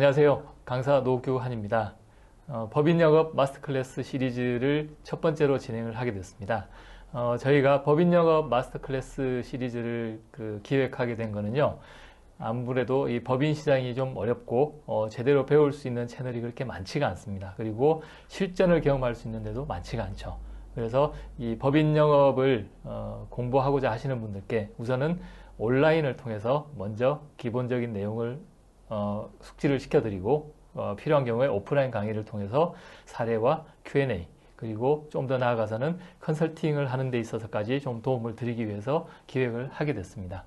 안녕하세요. 강사 노규환입니다. 법인영업 마스터클래스 시리즈를 첫 번째로 진행을 하게 됐습니다. 저희가 법인영업 마스터클래스 시리즈를 기획하게 된 거는요. 아무래도 이 법인 시장이 좀 어렵고 제대로 배울 수 있는 채널이 그렇게 많지가 않습니다. 그리고 실전을 경험할 수 있는 데도 많지가 않죠. 그래서 이 법인 영업을 공부하고자 하시는 분들께 우선은 온라인을 통해서 먼저 기본적인 내용을 숙지를 시켜드리고 필요한 경우에 오프라인 강의를 통해서 사례와 Q&A 그리고 좀 더 나아가서는 컨설팅을 하는 데 있어서까지 좀 도움을 드리기 위해서 기획을 하게 됐습니다.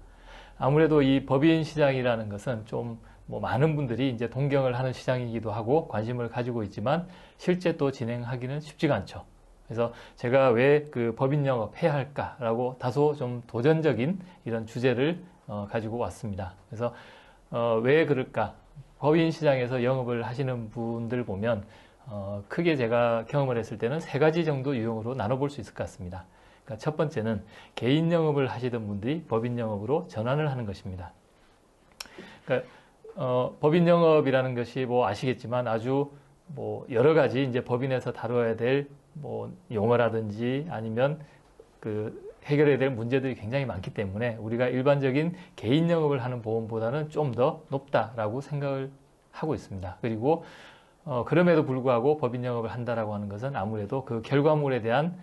아무래도 이 법인 시장이라는 것은 좀 많은 분들이 이제 동경을 하는 시장이기도 하고 관심을 가지고 있지만 실제 또 진행하기는 쉽지가 않죠. 그래서 제가 왜 법인 영업 해야 할까라고 다소 좀 도전적인 이런 주제를 가지고 왔습니다. 그래서 왜 그럴까? 법인 시장에서 영업을 하시는 분들 보면 크게 제가 경험을 했을 때는 세 가지 정도 유형으로 나눠볼 수 있을 것 같습니다. 그러니까 첫 번째는 개인 영업을 하시던 분들이 법인 영업으로 전환을 하는 것입니다. 그러니까 법인 영업이라는 것이 아시겠지만 아주 여러 가지 이제 법인에서 다뤄야 될 용어라든지 아니면 해결해야 될 문제들이 굉장히 많기 때문에 우리가 일반적인 개인 영업을 하는 보험보다는 좀 더 높다라고 생각을 하고 있습니다. 그리고 그럼에도 불구하고 법인 영업을 한다라고 하는 것은 아무래도 그 결과물에 대한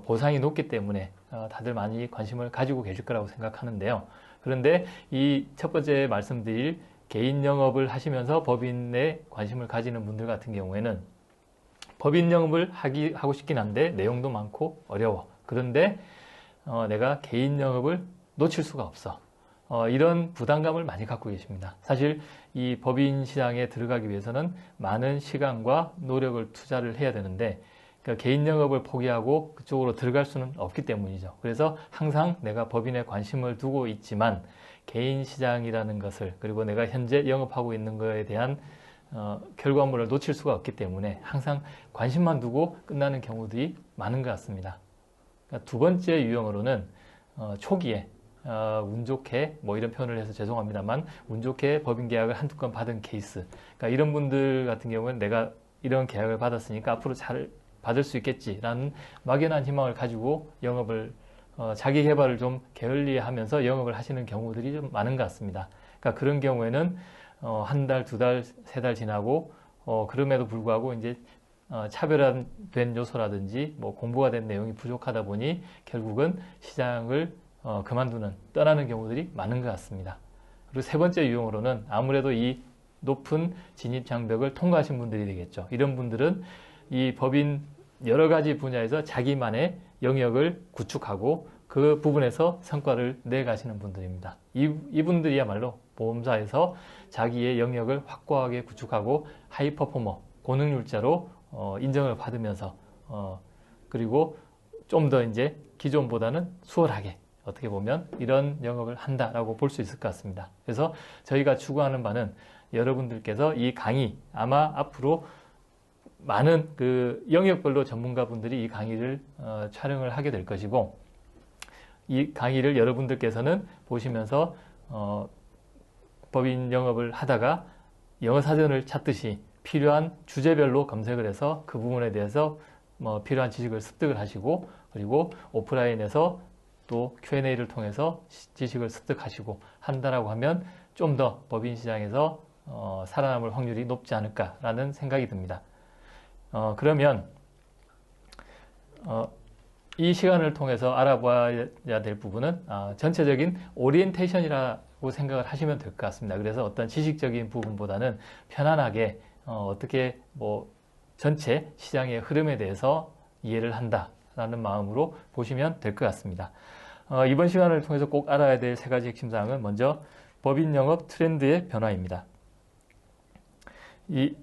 보상이 높기 때문에 다들 많이 관심을 가지고 계실 거라고 생각하는데요. 그런데 이 첫 번째 말씀드릴 개인 영업을 하시면서 법인에 관심을 가지는 분들 같은 경우에는 법인 영업을 하고 싶긴 한데 내용도 많고 어려워. 그런데 내가 개인 영업을 놓칠 수가 없어. 이런 부담감을 많이 갖고 계십니다. 사실 이 법인 시장에 들어가기 위해서는 많은 시간과 노력을 투자를 해야 되는데 그러니까 개인 영업을 포기하고 그쪽으로 들어갈 수는 없기 때문이죠. 그래서 항상 내가 법인에 관심을 두고 있지만 개인 시장이라는 것을 그리고 내가 현재 영업하고 있는 것에 대한 결과물을 놓칠 수가 없기 때문에 항상 관심만 두고 끝나는 경우들이 많은 것 같습니다. 그러니까 두 번째 유형으로는 초기에 운 좋게 이런 표현을 해서 죄송합니다만 운 좋게 법인 계약을 한두 건 받은 케이스 그러니까 이런 분들 같은 경우는 내가 이런 계약을 받았으니까 앞으로 잘 받을 수 있겠지라는 막연한 희망을 가지고 영업을 자기 개발을 좀 게을리하면서 영업을 하시는 경우들이 좀 많은 것 같습니다. 그러니까 그런 경우에는 한 달, 두 달, 세 달 지나고 그럼에도 불구하고 이제 차별화된 요소라든지 공부가 된 내용이 부족하다 보니 결국은 시장을 떠나는 경우들이 많은 것 같습니다. 그리고 세 번째 유형으로는 아무래도 이 높은 진입 장벽을 통과하신 분들이 되겠죠. 이런 분들은 이 법인 여러 가지 분야에서 자기만의 영역을 구축하고 그 부분에서 성과를 내가시는 분들입니다. 이분들이야말로 보험사에서 자기의 영역을 확고하게 구축하고 하이 퍼포머, 고능률자로 인정을 받으면서 그리고 좀 더 이제 기존보다는 수월하게 어떻게 보면 이런 영업을 한다라고 볼 수 있을 것 같습니다. 그래서 저희가 추구하는 바는 여러분들께서 이 강의 아마 앞으로 많은 영역별로 전문가분들이 이 강의를 촬영을 하게 될 것이고 이 강의를 여러분들께서는 보시면서 법인 영업을 하다가 영어 사전을 찾듯이 필요한 주제별로 검색을 해서 그 부분에 대해서 필요한 지식을 습득을 하시고 그리고 오프라인에서 또 Q&A를 통해서 지식을 습득하시고 한다라고 하면 좀 더 법인 시장에서 살아남을 확률이 높지 않을까라는 생각이 듭니다. 그러면 이 시간을 통해서 알아봐야 될 부분은 전체적인 오리엔테이션이라고 생각을 하시면 될 것 같습니다. 그래서 어떤 지식적인 부분보다는 편안하게 어떻게 전체 시장의 흐름에 대해서 이해를 한다라는 마음으로 보시면 될 것 같습니다. 이번 시간을 통해서 꼭 알아야 될 세 가지 핵심 사항은 먼저 법인 영업 트렌드의 변화입니다. 이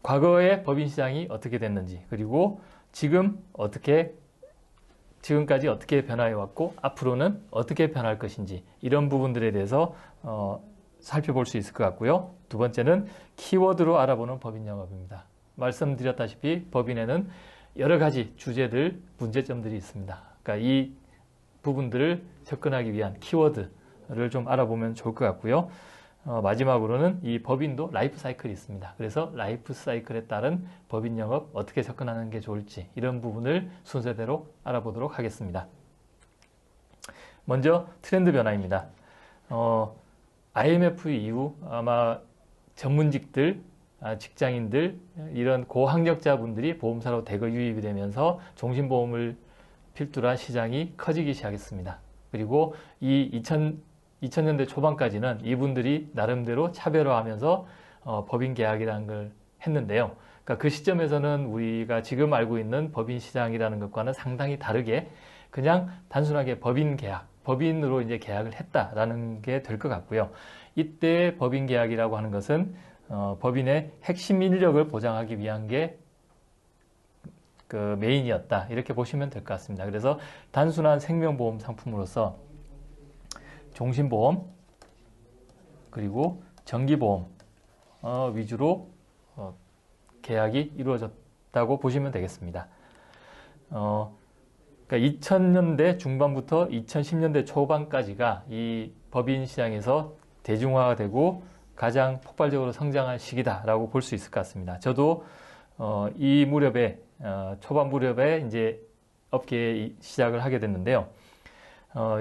과거의 법인 시장이 어떻게 됐는지 그리고 지금까지 어떻게 변화해 왔고 앞으로는 어떻게 변할 것인지 이런 부분들에 대해서 살펴볼 수 있을 것 같고요. 두 번째는 키워드로 알아보는 법인 영업입니다. 말씀드렸다시피 법인에는 여러 가지 주제들, 문제점들이 있습니다. 그러니까 이 부분들을 접근하기 위한 키워드를 좀 알아보면 좋을 것 같고요. 마지막으로는 이 법인도 라이프 사이클이 있습니다. 그래서 라이프 사이클에 따른 법인 영업 어떻게 접근하는 게 좋을지 이런 부분을 순서대로 알아보도록 하겠습니다. 먼저 트렌드 변화입니다. IMF 이후 아마 전문직들, 직장인들, 이런 고학력자분들이 보험사로 대거 유입이 되면서 종신보험을 필두로 한 시장이 커지기 시작했습니다. 그리고 이 2000년대 초반까지는 이분들이 나름대로 차별화하면서 법인 계약이라는 걸 했는데요. 그러니까 그 시점에서는 우리가 지금 알고 있는 법인 시장이라는 것과는 상당히 다르게 그냥 단순하게 법인 계약, 법인으로 이제 계약을 했다라는 게 될 것 같고요. 이때 법인 계약이라고 하는 것은 법인의 핵심 인력을 보장하기 위한 게 그 메인이었다 이렇게 보시면 될 것 같습니다. 그래서 단순한 생명보험 상품으로서 종신보험 그리고 정기보험 위주로 계약이 이루어졌다고 보시면 되겠습니다. 그러니까 2000년대 중반부터 2010년대 초반까지가 이 법인 시장에서 대중화가 되고 가장 폭발적으로 성장한 시기다라고 볼 수 있을 것 같습니다. 저도 이 무렵에 초반 무렵에 이제 업계에 시작을 하게 됐는데요.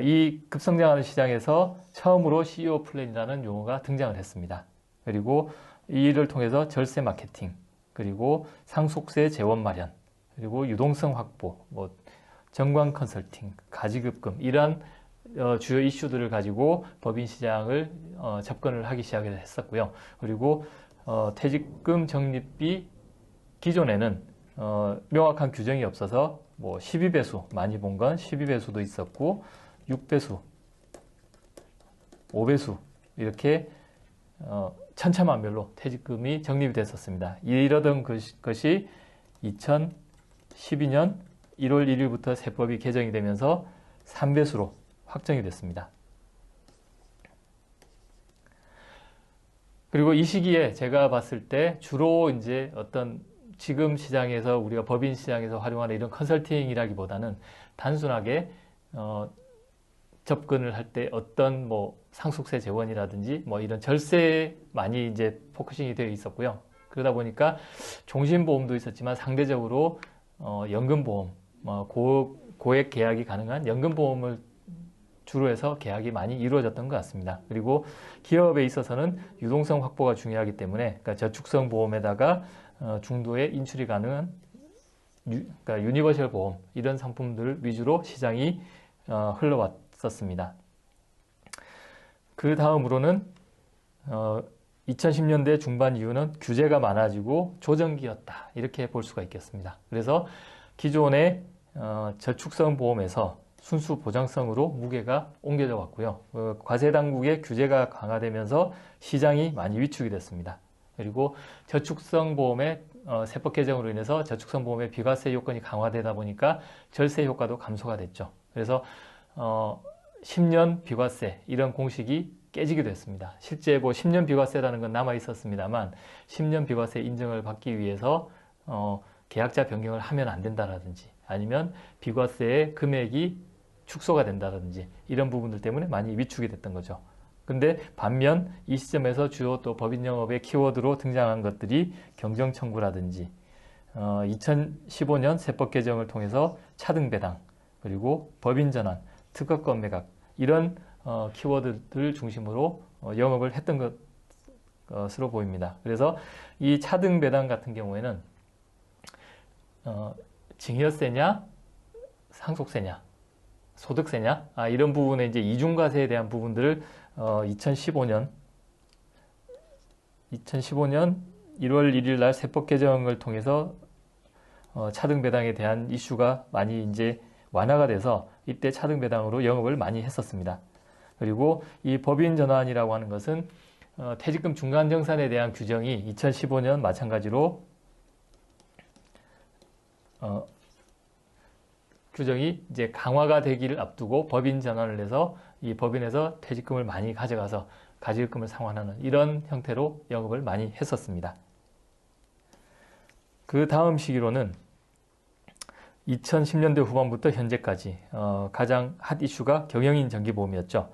이 급성장하는 시장에서 처음으로 CEO 플랜이라는 용어가 등장을 했습니다. 그리고 이를 통해서 절세 마케팅, 그리고 상속세 재원 마련, 그리고 유동성 확보, 정관 컨설팅, 가지급금 이러한 주요 이슈들을 가지고 법인 시장을 접근을 하기 시작을 했었고요. 그리고 퇴직금 적립비 기존에는 명확한 규정이 없어서 12배수, 많이 본 건 12배수도 있었고 6배수, 5배수 이렇게 천차만별로 퇴직금이 적립이 됐었습니다. 이러던 것이 2012년 1월 1일부터 세법이 개정이 되면서 3배수로 확정이 됐습니다. 그리고 이 시기에 제가 봤을 때 주로 이제 어떤 지금 시장에서 우리가 법인 시장에서 활용하는 이런 컨설팅이라기보다는 단순하게 접근을 할 때 어떤 상속세 재원이라든지 이런 절세에 많이 이제 포커싱이 되어 있었고요. 그러다 보니까 종신보험도 있었지만 상대적으로 연금보험, 고액 계약이 가능한 연금보험을 주로 해서 계약이 많이 이루어졌던 것 같습니다. 그리고 기업에 있어서는 유동성 확보가 중요하기 때문에 그러니까 저축성 보험에다가 중도에 인출이 가능한 그러니까 유니버셜 보험 이런 상품들 위주로 시장이 흘러왔었습니다. 그 다음으로는 2010년대 중반 이후는 규제가 많아지고 조정기였다 이렇게 볼 수가 있겠습니다. 그래서 기존의 저축성 보험에서 순수 보장성으로 무게가 옮겨져 왔고요. 과세 당국의 규제가 강화되면서 시장이 많이 위축이 됐습니다. 그리고 저축성 보험의 세법 개정으로 인해서 저축성 보험의 비과세 요건이 강화되다 보니까 절세 효과도 감소가 됐죠. 그래서 10년 비과세 이런 공식이 깨지기도 했습니다. 실제 10년 비과세라는 건 남아 있었습니다만 10년 비과세 인정을 받기 위해서 계약자 변경을 하면 안 된다라든지 아니면 비과세의 금액이 축소가 된다든지 이런 부분들 때문에 많이 위축이 됐던 거죠. 근데 반면 이 시점에서 주요 또 법인 영업의 키워드로 등장한 것들이 경정 청구라든지 2015년 세법 개정을 통해서 차등 배당 그리고 법인 전환, 특허권 매각 이런 키워드들 중심으로 영업을 했던 것으로 보입니다. 그래서 이 차등 배당 같은 경우에는 증여세냐 상속세냐 소득세냐 이런 부분에 이제 이중과세에 대한 부분들을 2015년 1월 1일 날 세법 개정을 통해서 차등 배당에 대한 이슈가 많이 이제 완화가 돼서 이때 차등 배당으로 영업을 많이 했었습니다. 그리고 이 법인 전환이라고 하는 것은 퇴직금 중간 정산에 대한 규정이 2015년 마찬가지로 규정이 이제 강화가 되기를 앞두고 법인 전환을 해서 이 법인에서 퇴직금을 많이 가져가서 가지급금을 상환하는 이런 형태로 영업을 많이 했었습니다. 그 다음 시기로는 2010년대 후반부터 현재까지 가장 핫 이슈가 경영인 정기보험이었죠.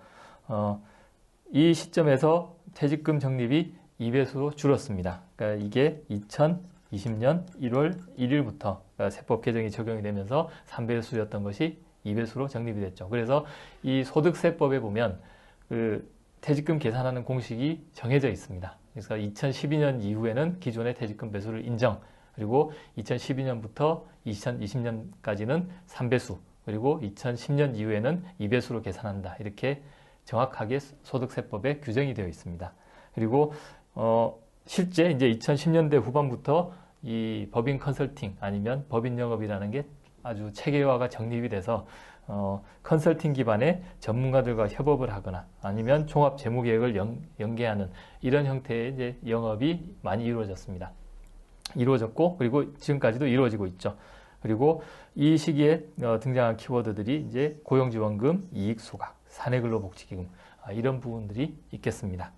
이 시점에서 퇴직금 적립이 2배수로 줄었습니다. 그러니까 이게 2020년 1월 1일부터 세법 개정이 적용이 되면서 3배수였던 것이 2배수로 적립이 됐죠. 그래서 이 소득세법에 보면 그 퇴직금 계산하는 공식이 정해져 있습니다. 그래서 2012년 이후에는 기존의 퇴직금 배수를 인정, 그리고 2012년부터 2020년까지는 3배수, 그리고 2010년 이후에는 2배수로 계산한다. 이렇게 정확하게 소득세법에 규정이 되어 있습니다. 그리고 실제 이제 2010년대 후반부터 이 법인 컨설팅 아니면 법인 영업이라는 게 아주 체계화가 정립이 돼서 컨설팅 기반의 전문가들과 협업을 하거나 아니면 종합 재무 계획을 연계하는 이런 형태의 이제 영업이 많이 이루어졌고 그리고 지금까지도 이루어지고 있죠. 그리고 이 시기에 등장한 키워드들이 이제 고용지원금, 이익소각, 사내근로복지기금 이런 부분들이 있겠습니다.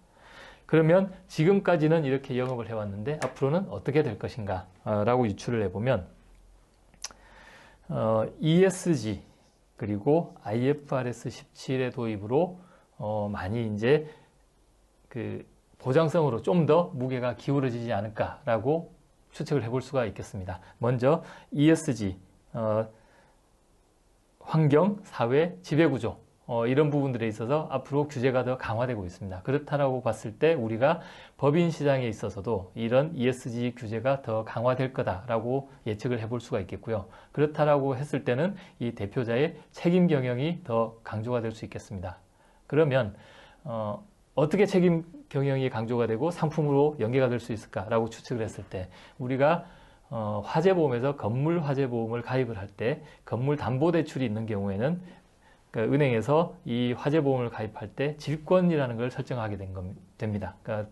그러면 지금까지는 이렇게 영업을 해왔는데 앞으로는 어떻게 될 것인가 라고 유추를 해보면 ESG 그리고 IFRS 17의 도입으로 많이 이제 그 보장성으로 좀 더 무게가 기울어지지 않을까라고 추측을 해볼 수가 있겠습니다. 먼저 ESG 환경, 사회, 지배구조 이런 부분들에 있어서 앞으로 규제가 더 강화되고 있습니다. 그렇다라고 봤을 때 우리가 법인 시장에 있어서도 이런 ESG 규제가 더 강화될 거다라고 예측을 해볼 수가 있겠고요. 그렇다라고 했을 때는 이 대표자의 책임 경영이 더 강조가 될 수 있겠습니다. 그러면 어떻게 책임 경영이 강조가 되고 상품으로 연계가 될 수 있을까라고 추측을 했을 때 우리가 화재보험에서 건물 화재보험을 가입을 할 때 건물 담보대출이 있는 경우에는 그러니까 은행에서 이 화재보험을 가입할 때 질권이라는 걸 설정하게 됩니다. 그러니까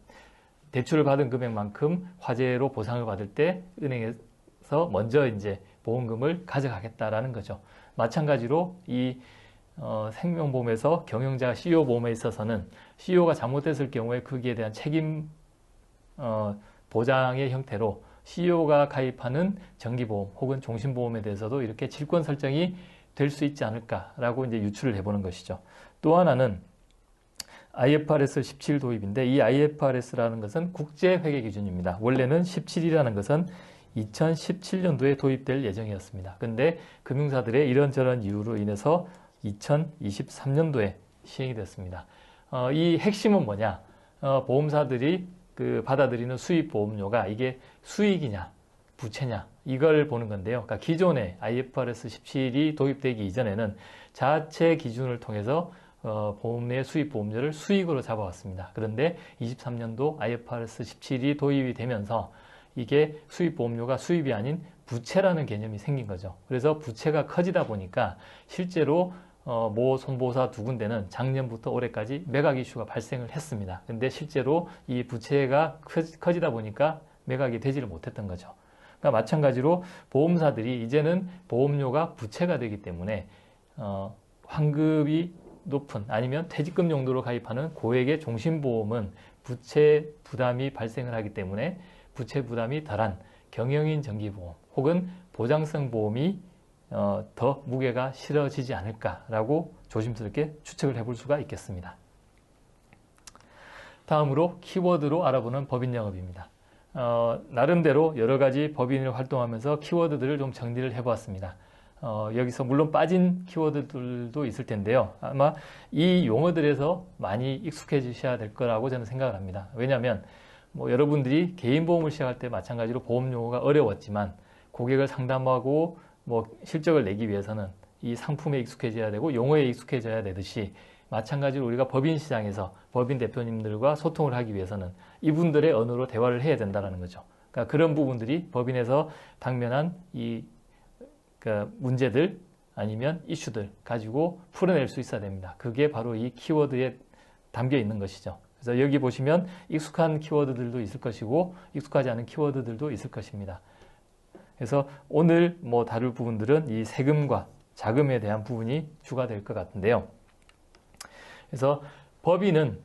대출을 받은 금액만큼 화재로 보상을 받을 때 은행에서 먼저 이제 보험금을 가져가겠다라는 거죠. 마찬가지로 이 생명보험에서 경영자 CEO 보험에 있어서는 CEO가 잘못했을 경우에 거기에 대한 책임 보장의 형태로 CEO가 가입하는 정기보험 혹은 종신보험에 대해서도 이렇게 질권 설정이 될 수 있지 않을까라고 이제 유추를 해보는 것이죠. 또 하나는 IFRS 17 도입인데 이 IFRS라는 것은 국제회계 기준입니다. 원래는 17이라는 것은 2017년도에 도입될 예정이었습니다. 근데 금융사들의 이런저런 이유로 인해서 2023년도에 시행이 됐습니다. 이 핵심은 뭐냐? 보험사들이 그 받아들이는 수입 보험료가 이게 수익이냐, 부채냐 이걸 보는 건데요. 그러니까 기존에 IFRS 17이 도입되기 이전에는 자체 기준을 통해서 보험의 수입 보험료를 수익으로 잡아왔습니다. 그런데 23년도 IFRS 17이 도입이 되면서 이게 수입 보험료가 수입이 아닌 부채라는 개념이 생긴 거죠. 그래서 부채가 커지다 보니까 실제로 모 손보사 두 군데는 작년부터 올해까지 매각 이슈가 발생을 했습니다. 근데 실제로 이 부채가 커지다 보니까 매각이 되지를 못했던 거죠. 그러니까 마찬가지로 보험사들이 이제는 보험료가 부채가 되기 때문에 환급이 높은 아니면 퇴직금 용도로 가입하는 고액의 종신보험은 부채 부담이 발생을 하기 때문에 부채 부담이 덜한 경영인 정기보험 혹은 보장성 보험이 더 무게가 실어지지 않을까라고 조심스럽게 추측을 해볼 수가 있겠습니다. 다음으로 키워드로 알아보는 법인 영업입니다. 나름대로 여러 가지 법인을 활동하면서 키워드들을 좀 정리를 해보았습니다. 여기서 물론 빠진 키워드들도 있을 텐데요. 아마 이 용어들에서 많이 익숙해지셔야 될 거라고 저는 생각을 합니다. 왜냐하면 여러분들이 개인보험을 시작할 때 마찬가지로 보험 용어가 어려웠지만 고객을 상담하고 실적을 내기 위해서는 이 상품에 익숙해져야 되고 용어에 익숙해져야 되듯이 마찬가지로 우리가 법인 시장에서 법인 대표님들과 소통을 하기 위해서는 이분들의 언어로 대화를 해야 된다는 거죠. 그러니까 그런 부분들이 법인에서 당면한 이 문제들 아니면 이슈들 가지고 풀어낼 수 있어야 됩니다. 그게 바로 이 키워드에 담겨 있는 것이죠. 그래서 여기 보시면 익숙한 키워드들도 있을 것이고 익숙하지 않은 키워드들도 있을 것입니다. 그래서 오늘 다룰 부분들은 이 세금과 자금에 대한 부분이 주가 될 것 같은데요. 그래서 법인은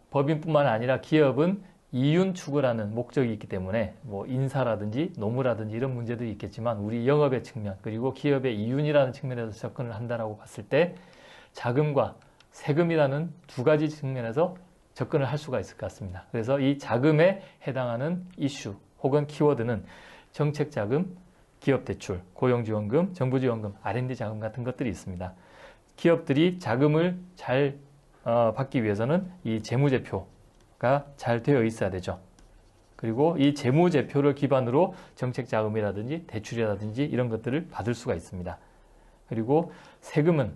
법인뿐만 아니라 기업은 이윤 추구라는 목적이 있기 때문에 인사라든지 노무라든지 이런 문제들이 있겠지만 우리 영업의 측면 그리고 기업의 이윤이라는 측면에서 접근을 한다라고 봤을 때 자금과 세금이라는 두 가지 측면에서 접근을 할 수가 있을 것 같습니다. 그래서 이 자금에 해당하는 이슈 혹은 키워드는 정책자금, 기업대출, 고용지원금, 정부지원금, R&D 자금 같은 것들이 있습니다. 기업들이 자금을 잘 받기 위해서는 이 재무제표가 잘 되어 있어야 되죠. 그리고 이 재무제표를 기반으로 정책자금이라든지 대출이라든지 이런 것들을 받을 수가 있습니다. 그리고 세금은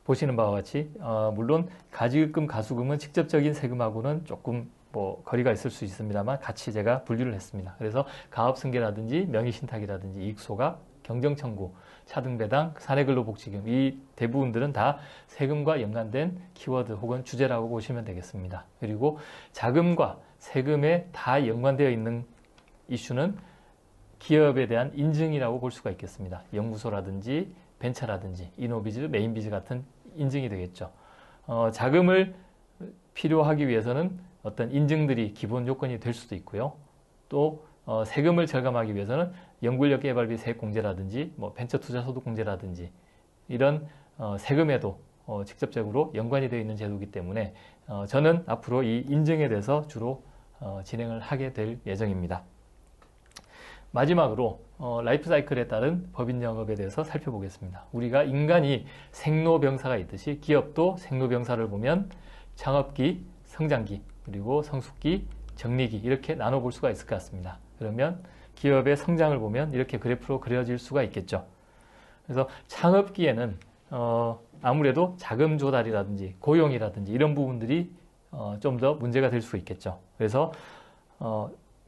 보시는 바와 같이 물론 가지급금, 가수금은 직접적인 세금하고는 조금 뭐 거리가 있을 수 있습니다만 같이 제가 분류를 했습니다. 그래서 가업승계라든지 명의신탁이라든지 이익소각, 경정청구, 차등배당, 사내근로복지금 이 대부분들은 다 세금과 연관된 키워드 혹은 주제라고 보시면 되겠습니다. 그리고 자금과 세금에 다 연관되어 있는 이슈는 기업에 대한 인증이라고 볼 수가 있겠습니다. 연구소라든지 벤처라든지 이노비즈, 메인비즈 같은 인증이 되겠죠. 자금을 필요하기 위해서는 어떤 인증들이 기본 요건이 될 수도 있고요. 또 세금을 절감하기 위해서는 연구인력 개발비 세액공제라든지 뭐 벤처투자소득공제라든지 이런 세금에도 직접적으로 연관이 되어 있는 제도이기 때문에 저는 앞으로 이 인증에 대해서 주로 진행을 하게 될 예정입니다. 마지막으로 라이프 사이클에 따른 법인 영업에 대해서 살펴보겠습니다. 우리가 인간이 생로병사가 있듯이 기업도 생로병사를 보면 창업기, 성장기, 그리고 성숙기, 정리기 이렇게 나눠볼 수가 있을 것 같습니다. 그러면 기업의 성장을 보면 이렇게 그래프로 그려질 수가 있겠죠. 그래서 창업기에는 아무래도 자금 조달이라든지 고용이라든지 이런 부분들이 좀 더 문제가 될 수 있겠죠. 그래서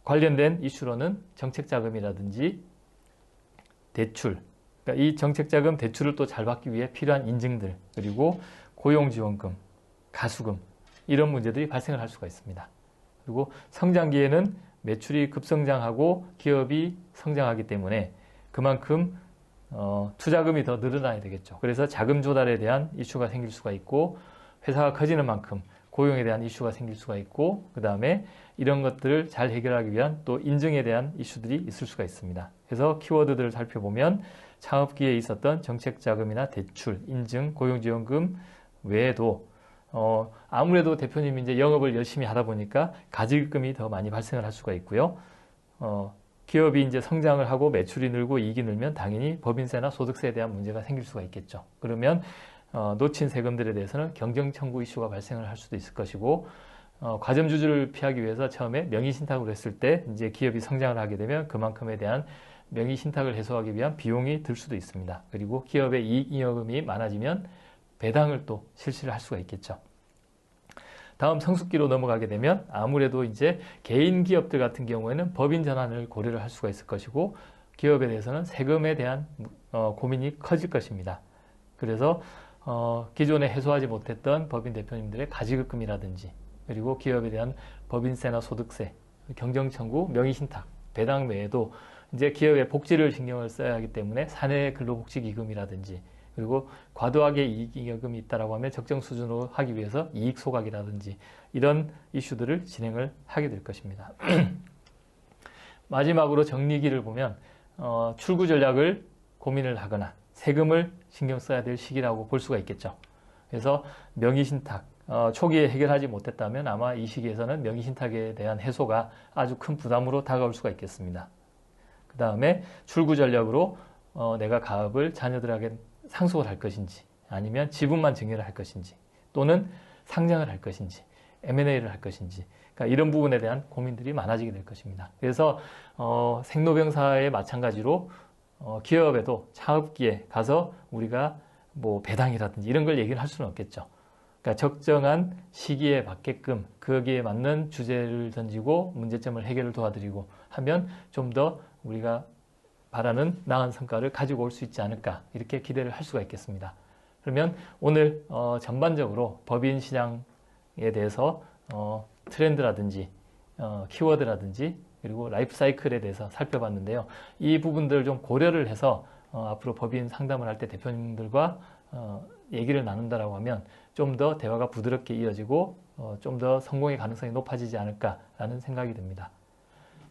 관련된 이슈로는 정책자금이라든지 대출, 그러니까 이 정책자금, 대출을 또 잘 받기 위해 필요한 인증들, 그리고 고용지원금, 가수금 이런 문제들이 발생을 할 수가 있습니다. 그리고 성장기에는 매출이 급성장하고 기업이 성장하기 때문에 그만큼 투자금이 더 늘어나야 되겠죠. 그래서 자금 조달에 대한 이슈가 생길 수가 있고 회사가 커지는 만큼 고용에 대한 이슈가 생길 수가 있고 그 다음에 이런 것들을 잘 해결하기 위한 또 인증에 대한 이슈들이 있을 수가 있습니다. 그래서 키워드들을 살펴보면 창업기에 있었던 정책자금이나 대출, 인증, 고용지원금 외에도 아무래도 대표님이 이제 영업을 열심히 하다 보니까 가지급금이 더 많이 발생을 할 수가 있고요. 기업이 이제 성장을 하고 매출이 늘고 이익이 늘면 당연히 법인세나 소득세에 대한 문제가 생길 수가 있겠죠. 그러면 놓친 세금들에 대해서는 경정청구 이슈가 발생을 할 수도 있을 것이고 과점주주를 피하기 위해서 처음에 명의신탁을 했을 때 이제 기업이 성장을 하게 되면 그만큼에 대한 명의신탁을 해소하기 위한 비용이 들 수도 있습니다. 그리고 기업의 이익잉여금이 많아지면 배당을 또 실시를 할 수가 있겠죠. 다음 성숙기로 넘어가게 되면 아무래도 이제 개인 기업들 같은 경우에는 법인 전환을 고려를 할 수가 있을 것이고 기업에 대해서는 세금에 대한 고민이 커질 것입니다. 그래서 기존에 해소하지 못했던 법인 대표님들의 가지급금이라든지 그리고 기업에 대한 법인세나 소득세, 경정청구, 명의신탁, 배당 외에도 이제 기업의 복지를 신경을 써야 하기 때문에 사내 근로복지기금이라든지 그리고 과도하게 이익잉여금이 있다라고 하면 적정 수준으로 하기 위해서 이익 소각이라든지 이런 이슈들을 진행을 하게 될 것입니다. 마지막으로 정리기를 보면 출구 전략을 고민을 하거나 세금을 신경 써야 될 시기라고 볼 수가 있겠죠. 그래서 명의신탁, 초기에 해결하지 못했다면 아마 이 시기에서는 명의신탁에 대한 해소가 아주 큰 부담으로 다가올 수가 있겠습니다. 그 다음에 출구 전략으로 내가 가업을 자녀들에게 상속을 할 것인지 아니면 지분만 증여를 할 것인지 또는 상장을 할 것인지 M&A를 할 것인지 그러니까 이런 부분에 대한 고민들이 많아지게 될 것입니다. 그래서 생로병사에 마찬가지로 기업에도 창업기에 가서 우리가 뭐 배당이라든지 이런 걸 얘기를 할 수는 없겠죠. 그러니까 적정한 시기에 맞게끔 거기에 맞는 주제를 던지고 문제점을 해결을 도와드리고 하면 좀 더 우리가 바라는 나은 성과를 가지고 올 수 있지 않을까 이렇게 기대를 할 수가 있겠습니다. 그러면 오늘 전반적으로 법인 시장에 대해서 트렌드라든지 키워드라든지 그리고 라이프 사이클에 대해서 살펴봤는데요. 이 부분들을 좀 고려를 해서 앞으로 법인 상담을 할 때 대표님들과 얘기를 나눈다라고 하면 좀 더 대화가 부드럽게 이어지고 좀 더 성공의 가능성이 높아지지 않을까라는 생각이 듭니다.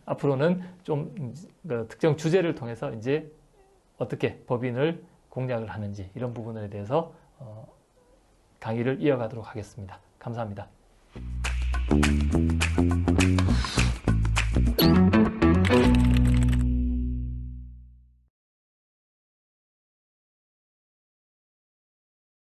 앞으로는 좀 특정 주제를 통해서 이제 어떻게 법인을 공략을 하는지 이런 부분에 대해서 강의를 이어가도록 하겠습니다. 감사합니다.